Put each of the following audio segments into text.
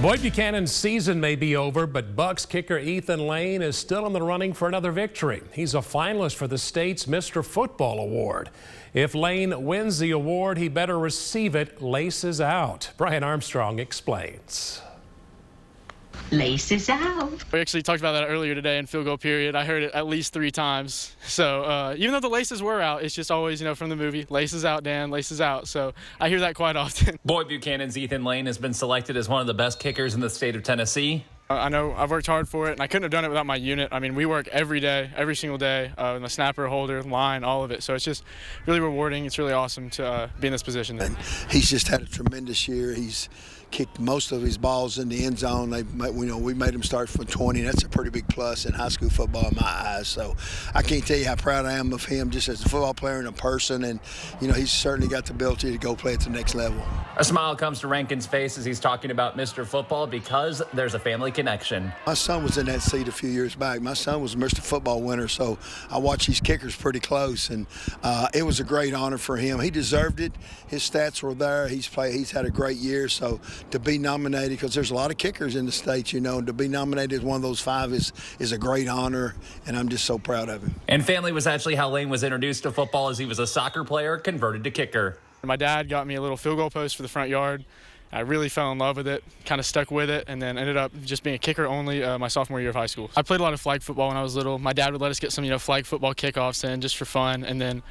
Boyd Buchanan's season may be over, but Bucks kicker Ethan Lane is still in the running for another victory. He's a finalist for the state's Mr. Football Award. If Lane wins the award, he better receive it laces out. Brian Armstrong explains. Laces out. We actually talked about that earlier today in field goal period. I heard it at least 3 times. So even though the laces were out, it's just always, from the movie, laces out, Dan, laces out. So I hear that quite often. Boyd Buchanan's Ethan Lane has been selected as one of the best kickers in the state of Tennessee. I know I've worked hard for it, and I couldn't have done it without my unit. I mean, we work every day, every single day, in the snapper, holder, line, all of it. So it's just really rewarding. It's really awesome to be in this position. And he's just had a tremendous year. He's kicked most of his balls in the end zone. We made him start from 20. That's a pretty big plus in high school football in my eyes. So I can't tell you how proud I am of him just as a football player and a person. And, he's certainly got the ability to go play at the next level. A smile comes to Rankin's face as he's talking about Mr. Football because there's a family connection. My son was in that seat a few years back. My son was a Mr. Football winner, so I watch these kickers pretty close, and it was a great honor for him. He deserved it. His stats were there. He's had a great year, so to be nominated, because there's a lot of kickers in the state, and to be nominated as one of those 5 is a great honor, and I'm just so proud of him. And family was actually how Lane was introduced to football, as he was a soccer player converted to kicker. My dad got me a little field goal post for the front yard. I really fell in love with it, kind of stuck with it, and then ended up just being a kicker only my sophomore year of high school. I played a lot of flag football when I was little. My dad would let us get some, flag football kickoffs in just for fun, and then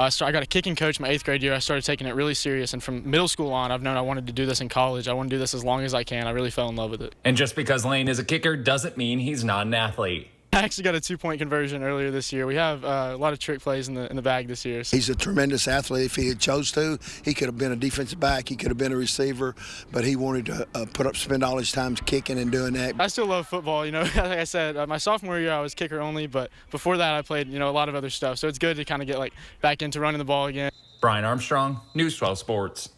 so I got a kicking coach my 8th grade year. I started taking it really serious, and from middle school on, I've known I wanted to do this in college. I want to do this as long as I can. I really fell in love with it. And just because Lane is a kicker doesn't mean he's not an athlete. I actually got a 2-point conversion earlier this year. We have a lot of trick plays in the bag this year. He's a tremendous athlete. If he had chose to, he could have been a defensive back. He could have been a receiver, but he wanted to spend all his time kicking and doing that. I still love football. Like I said, my sophomore year I was kicker only, but before that I played a lot of other stuff. So it's good to kind of get back into running the ball again. Brian Armstrong, News 12 Sports.